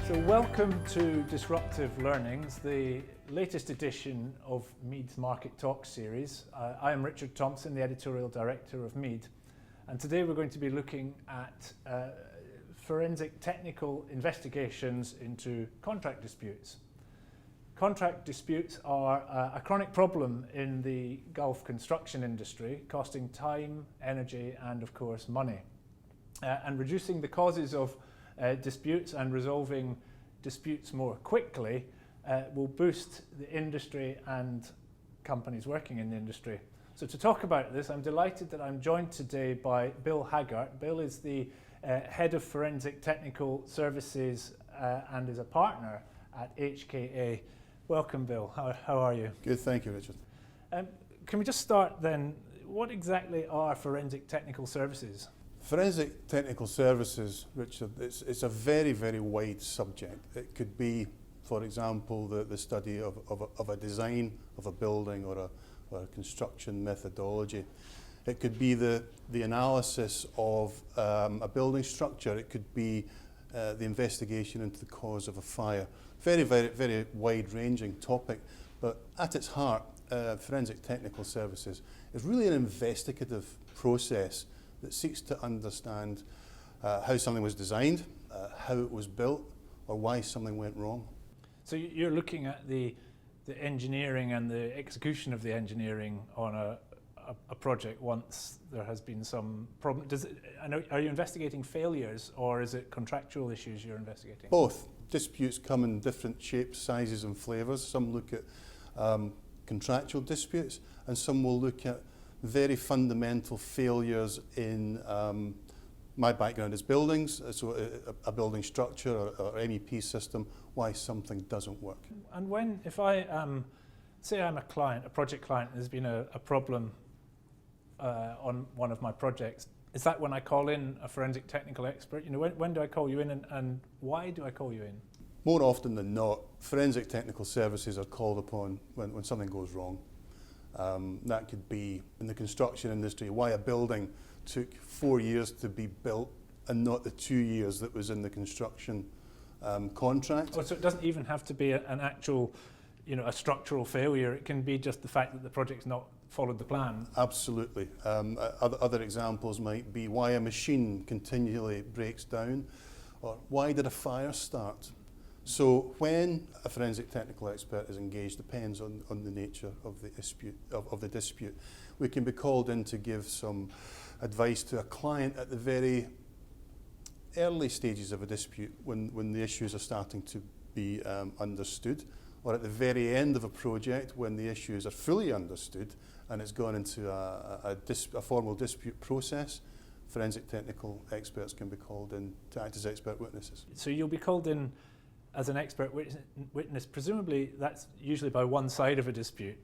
So welcome to Disruptive Learnings, the latest edition of MEED's Market Talk series. I am Richard Thompson, the editorial director of MEED, and today we're going to be looking at forensic technical investigations into contract disputes. Contract disputes are a chronic problem in the Gulf construction industry, costing time, energy and of course money. And reducing the causes of disputes and resolving disputes more quickly will boost the industry and companies working in the industry. So to talk about this, I'm delighted that I'm joined today by Bill Haggart. Bill is the Head of Forensic Technical Services and is a partner at HKA. Welcome, Bill. How are you? Good, thank you, Richard. Can we just start then? What exactly are forensic technical services? Forensic technical services, Richard, it's a very, very wide subject. It could be, for example, the study of a design of a building or a construction methodology. It could be the analysis of a building structure. It could be the investigation into the cause of a fire. Very, very, very wide-ranging topic, but at its heart, forensic technical services is really an investigative process that seeks to understand how something was designed, how it was built, or why something went wrong. So you're looking at the engineering and the execution of the engineering on a project once there has been some problem. Are you investigating failures or is it contractual issues you're investigating? Both. Disputes come in different shapes, sizes and flavours. Some look at contractual disputes and some will look at very fundamental failures in, my background is buildings, so a building structure or MEP system, why something doesn't work. And when, if I, say I'm a client, a project client, and there's been a problem on one of my projects, is that when I call in a forensic technical expert? You know, when do I call you in and why do I call you in? More often than not, forensic technical services are called upon when something goes wrong. That could be in the construction industry, why a building took 4 years to be built and not the 2 years that was in the construction contract. Oh, so it doesn't even have to be an actual, you know, a structural failure. It can be just the fact that the project's not followed the plan. Absolutely. Other examples might be why a machine continually breaks down, or why did a fire start? So when a forensic technical expert is engaged, depends on the nature of the dispute. We can be called in to give some advice to a client at the very early stages of a dispute when the issues are starting to be understood, or at the very end of a project when the issues are fully understood and it's gone into a formal dispute process. Forensic technical experts can be called in to act as expert witnesses. So you'll be called in as an expert witness, presumably that's usually by one side of a dispute.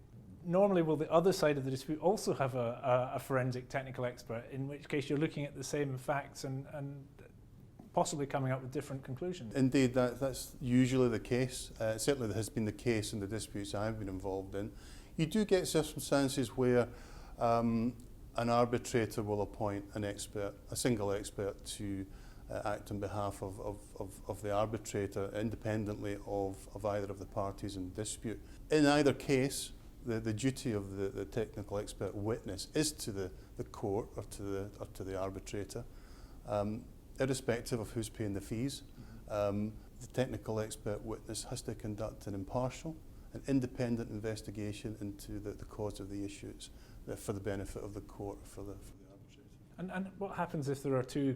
Normally, will the other side of the dispute also have a forensic technical expert, in which case you're looking at the same facts and possibly coming up with different conclusions? Indeed, that's usually the case. Certainly has been the case in the disputes I've been involved in. You do get circumstances where an arbitrator will appoint an expert, a single expert, to act on behalf of the arbitrator independently of either of the parties in dispute. In either case, the duty of the technical expert witness is to the court or to the arbitrator, irrespective of who's paying the fees. The technical expert witness has to conduct an impartial and independent investigation into the cause of the issues for the benefit of the court, for the arbitrator. And what happens if there are two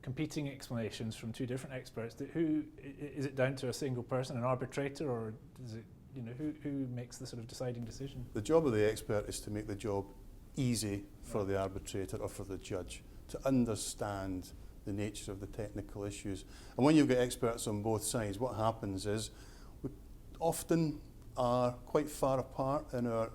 competing explanations from two different experts? Who is it down to a single person, an arbitrator, or is it, you know, who makes the sort of deciding decision? The job of the expert is to make the job easy for the arbitrator or for the judge to understand the nature of the technical issues. And when you've got experts on both sides, what happens is we often are quite far apart in our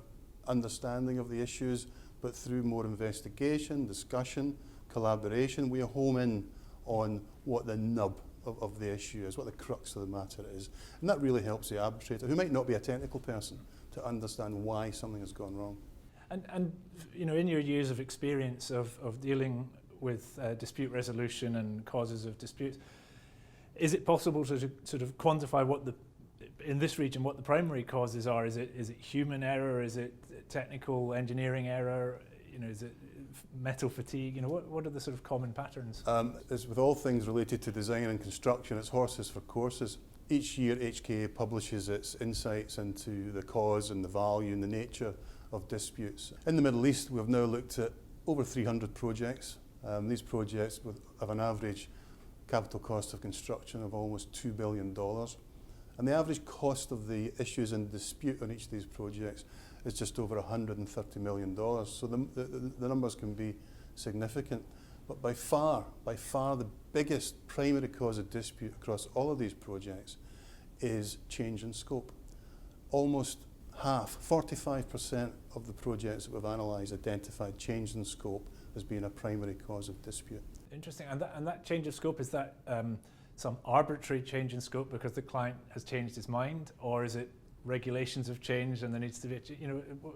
understanding of the issues, but through more investigation, discussion, collaboration, we home in on what the nub of the issue is, what the crux of the matter is. And that really helps the arbitrator, who might not be a technical person, to understand why something has gone wrong. And you know, in your years of experience of dealing with dispute resolution and causes of disputes, Is it possible to sort of quantify what in this region, what the primary causes are? Is it human error? Is it technical engineering error? Is it metal fatigue? What are the sort of common patterns? As with all things related to design and construction, it's horses for courses. Each year HKA publishes its insights into the cause and the value and the nature of disputes. In the Middle East, we've now looked at over 300 projects. These projects have an average capital cost of construction of almost $2 billion. And the average cost of the issues in dispute on each of these projects is just over $130 million. So the numbers can be significant. But by far the biggest primary cause of dispute across all of these projects is change in scope. Almost half, 45% of the projects that we've analysed identified change in scope as being a primary cause of dispute. Interesting. And that change of scope, is that some arbitrary change in scope because the client has changed his mind, or is it regulations have changed and there needs to be,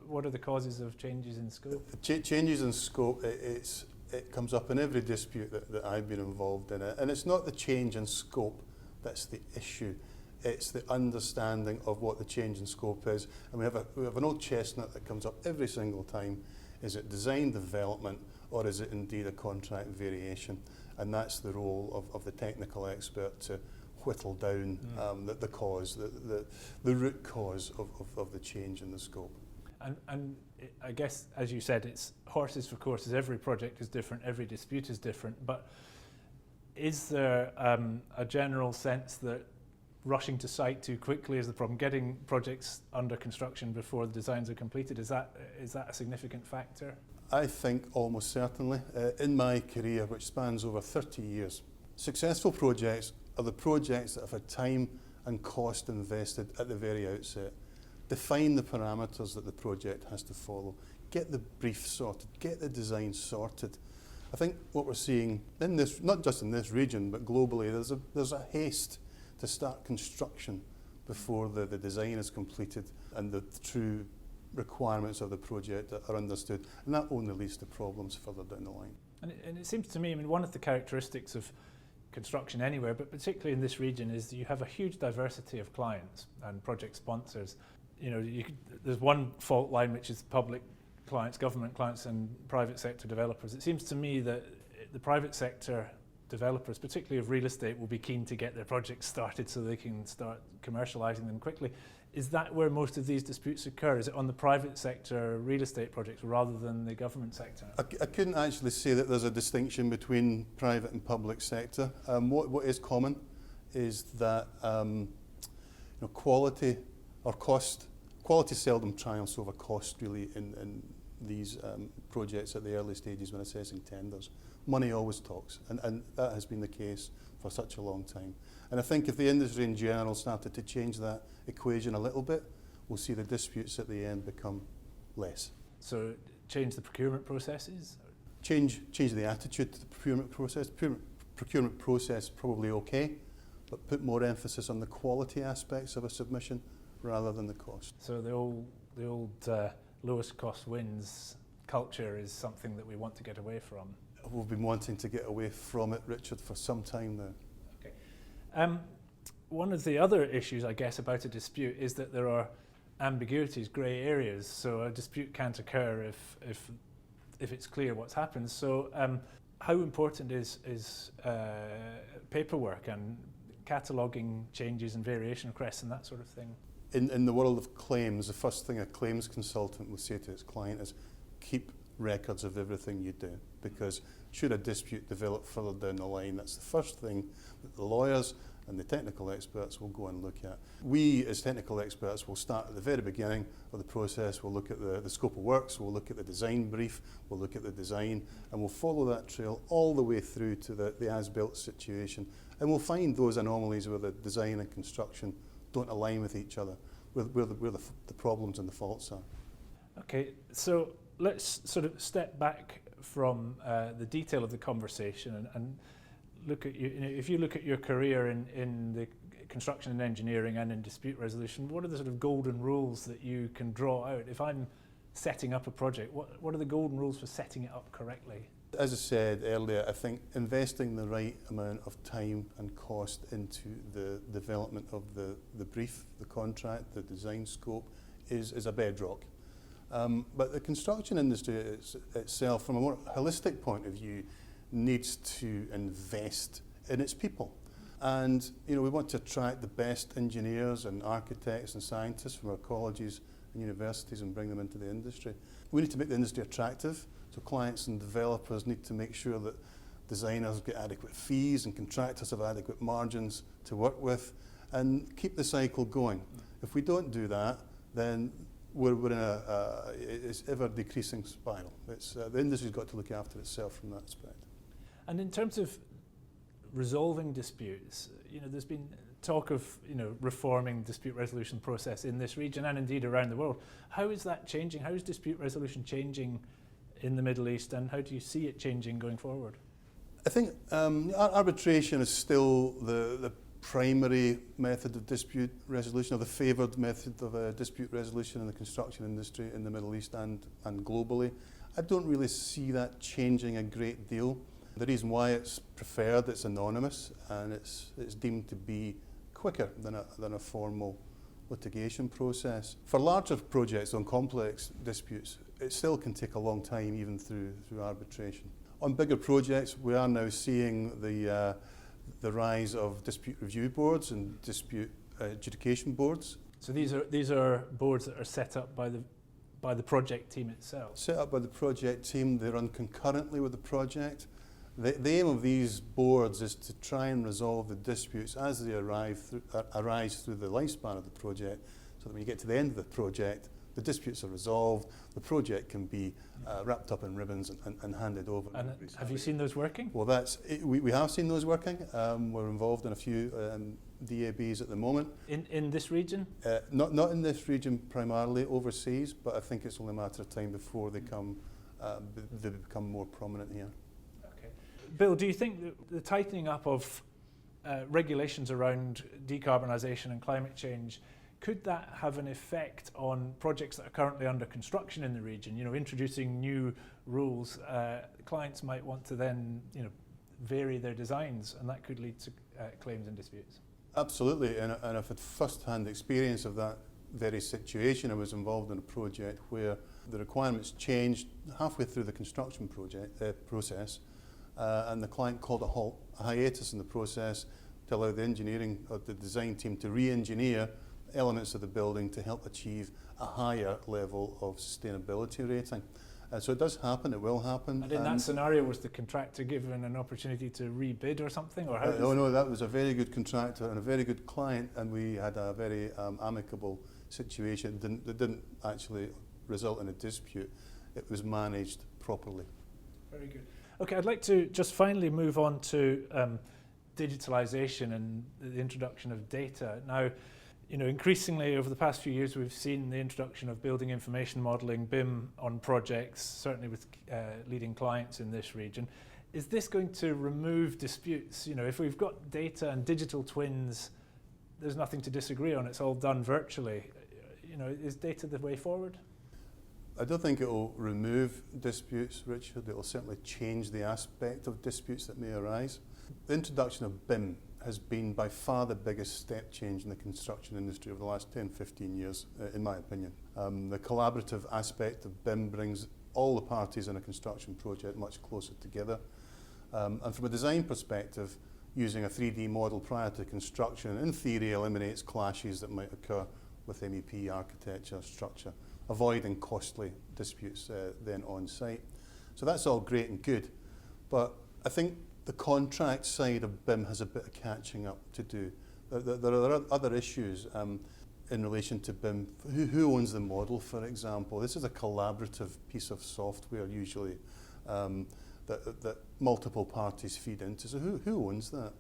what are the causes of changes in scope? Changes in scope, it comes up in every dispute that I've been involved in, and it's not the change in scope that's the issue. It's the understanding of what the change in scope is. And we have an old chestnut that comes up every single time. Is it design development, or is it indeed a contract variation? And that's the role of the technical expert to whittle down the cause, the root cause of the change in the scope. And I guess, as you said, it's horses for courses. Every project is different, every dispute is different. But is there a general sense that rushing to site too quickly is the problem? Getting projects under construction before the designs are completed, is that a significant factor? I think almost certainly. In my career, which spans over 30 years, successful projects are the projects that have had time and cost invested at the very outset. Define the parameters that the project has to follow. Get the brief sorted, get the design sorted. I think what we're seeing in this, not just in this region, but globally, there's a haste to start construction before the design is completed and the true requirements of the project are understood. And that only leads to problems further down the line. And it seems to me, one of the characteristics of construction anywhere, but particularly in this region, is that you have a huge diversity of clients and project sponsors. There's one fault line, which is public clients, government clients, and private sector developers. It seems to me that the private sector developers, particularly of real estate, will be keen to get their projects started so they can start commercialising them quickly. Is that where most of these disputes occur? Is it on the private sector real estate projects rather than the government sector? I couldn't actually say that there's a distinction between private and public sector. What is common is that quality or cost. Quality seldom triumphs over cost, really, in these projects at the early stages when assessing tenders. Money always talks, and that has been the case for such a long time. And I think if the industry in general started to change that equation a little bit, we'll see the disputes at the end become less. So change the procurement processes? Change the attitude to the procurement process. Procurement process probably okay, but put more emphasis on the quality aspects of a submission rather than the cost. So the old lowest cost wins culture is something that we want to get away from. We've been wanting to get away from it, Richard, for some time now. Okay. One of the other issues, I guess, about a dispute is that there are ambiguities, grey areas. So a dispute can't occur if it's clear what's happened. So how important is paperwork and cataloguing changes and variation requests and that sort of thing? In the world of claims, the first thing a claims consultant will say to its client is keep records of everything you do, because should a dispute develop further down the line, that's the first thing that the lawyers and the technical experts will go and look at. We as technical experts will start at the very beginning of the process. We'll look at the scope of works, we'll look at the design brief, we'll look at the design, and we'll follow that trail all the way through to the as-built situation, and we'll find those anomalies where the design and construction don't align with each other, where the problems and the faults are. Okay, so let's sort of step back from the detail of the conversation and look at if you look at your career in the construction and engineering and in dispute resolution, what are the sort of golden rules that you can draw out? If I'm setting up a project, what are the golden rules for setting it up correctly? As I said earlier, I think investing the right amount of time and cost into the development of the brief, the contract, the design scope is a bedrock. But the construction industry itself, from a more holistic point of view, needs to invest in its people. And we want to attract the best engineers and architects and scientists from our colleges and universities and bring them into the industry. We need to make the industry attractive, so clients and developers need to make sure that designers get adequate fees and contractors have adequate margins to work with and keep the cycle going. If we don't do that, then we're in it's ever decreasing spiral. The industry's got to look after itself from that aspect. And in terms of resolving disputes, there's been talk of reforming dispute resolution process in this region and indeed around the world. How is that changing? How is dispute resolution changing in the Middle East, and how do you see it changing going forward? I think arbitration is still the primary method of dispute resolution, or the favoured method of dispute resolution in the construction industry in the Middle East and globally. I don't really see that changing a great deal. The reason why it's preferred, it's anonymous, and it's deemed to be quicker than a formal litigation process. For larger projects on complex disputes, it still can take a long time, even through arbitration. On bigger projects, we are now seeing the rise of dispute review boards and dispute adjudication boards. So these are boards that are set up by the project team itself? Set up by the project team. They run concurrently with the project. The aim of these boards is to try and resolve the disputes as they arise through the lifespan of the project, so that when you get to the end of the project, the disputes are resolved, the project can be wrapped up in ribbons and handed over. And have you seen those working? Well, we have seen those working. We're involved in a few DABs at the moment. In this region? Not in this region primarily, overseas, but I think it's only a matter of time before they become more prominent here. Bill, do you think that the tightening up of regulations around decarbonisation and climate change, could that have an effect on projects that are currently under construction in the region? Introducing new rules, clients might want to then, vary their designs, and that could lead to claims and disputes. Absolutely, and I've had first-hand experience of that very situation. I was involved in a project where the requirements changed halfway through the construction process. And the client called a hiatus in the process to allow the engineering or the design team to re-engineer elements of the building to help achieve a higher level of sustainability rating. So it does happen, it will happen. And in that scenario, was the contractor given an opportunity to rebid or something? Or No, that was a very good contractor and a very good client, and we had a very amicable situation. It didn't actually result in a dispute. It was managed properly. Very good. Okay, I'd like to just finally move on to digitalisation and the introduction of data. Now, increasingly over the past few years, we've seen the introduction of building information modelling, BIM, on projects, certainly with leading clients in this region. Is this going to remove disputes? If we've got data and digital twins, there's nothing to disagree on. It's all done virtually. Is data the way forward? I don't think it will remove disputes, Richard. It will certainly change the aspect of disputes that may arise. The introduction of BIM has been by far the biggest step change in the construction industry over the last 10, 15 years, in my opinion. The collaborative aspect of BIM brings all the parties in a construction project much closer together. And from a design perspective, using a 3D model prior to construction, in theory, eliminates clashes that might occur with MEP architecture, structure, avoiding costly disputes then on site. So that's all great and good, but I think the contract side of BIM has a bit of catching up to do. There are other issues in relation to BIM. Who owns the model, for example? This is a collaborative piece of software usually that multiple parties feed into. So who owns that?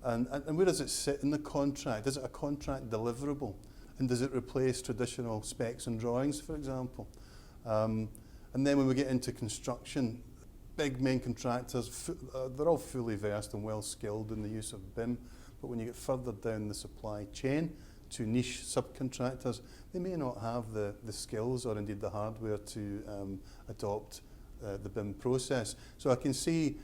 And where does it sit in the contract? Is it a contract deliverable? And does it replace traditional specs and drawings, for example? And then when we get into construction, big main contractors, they're all fully versed and well skilled in the use of BIM, but when you get further down the supply chain to niche subcontractors, they may not have the skills or indeed the hardware to adopt the BIM process. So I can see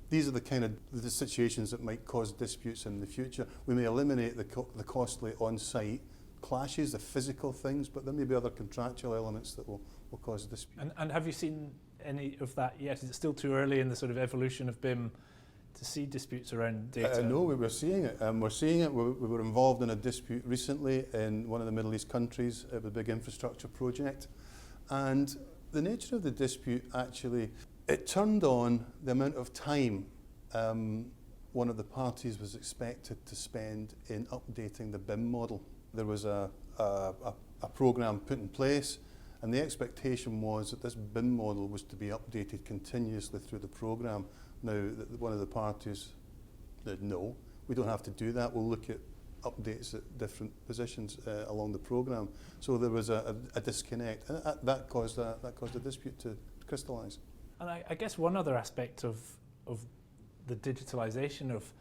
these are the kind of the situations that might cause disputes in the future. We may eliminate the costly on-site clashes, the physical things, but there may be other contractual elements that will cause disputes. And have you seen any of that yet? Is it still too early in the sort of evolution of BIM to see disputes around data? No, we were seeing it. We're seeing it. We were involved in a dispute recently in one of the Middle East countries of a big infrastructure project. And the nature of the dispute actually, it turned on the amount of time one of the parties was expected to spend in updating the BIM model. There was a program put in place, and the expectation was that this BIM model was to be updated continuously through the program. Now, one of the parties said, no, we don't have to do that. We'll look at updates at different positions along the program. So there was a disconnect, and that caused a dispute to crystallise. And I guess one other aspect of the digitalisation of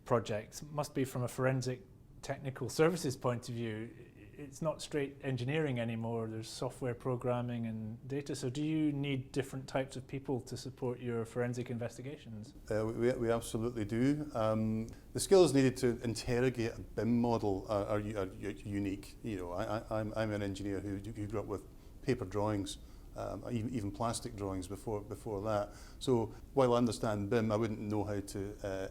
projects must be from a forensic technical services point of view. It's not straight engineering anymore. There's software programming and data. So do you need different types of people to support your forensic investigations? We absolutely do. The skills needed to interrogate a BIM model are unique. You know, I'm an engineer who grew up with paper drawings, even plastic drawings before that. So while I understand BIM, I wouldn't know how to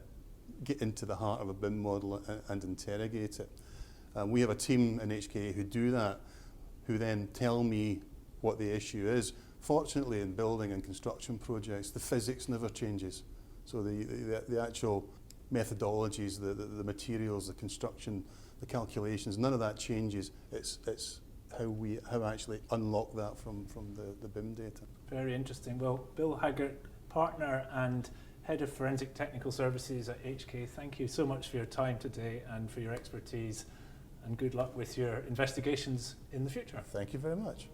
get into the heart of a BIM model and interrogate it. We have a team in HKA who do that, who then tell me what the issue is. Fortunately, in building and construction projects, the physics never changes. So the actual methodologies, the materials, the construction, the calculations, none of that changes. It's how actually unlock that from the BIM data. Very interesting. Well, Bill Haggart, partner and Head of Forensic Technical Services at HK, thank you so much for your time today and for your expertise, and good luck with your investigations in the future. Thank you very much.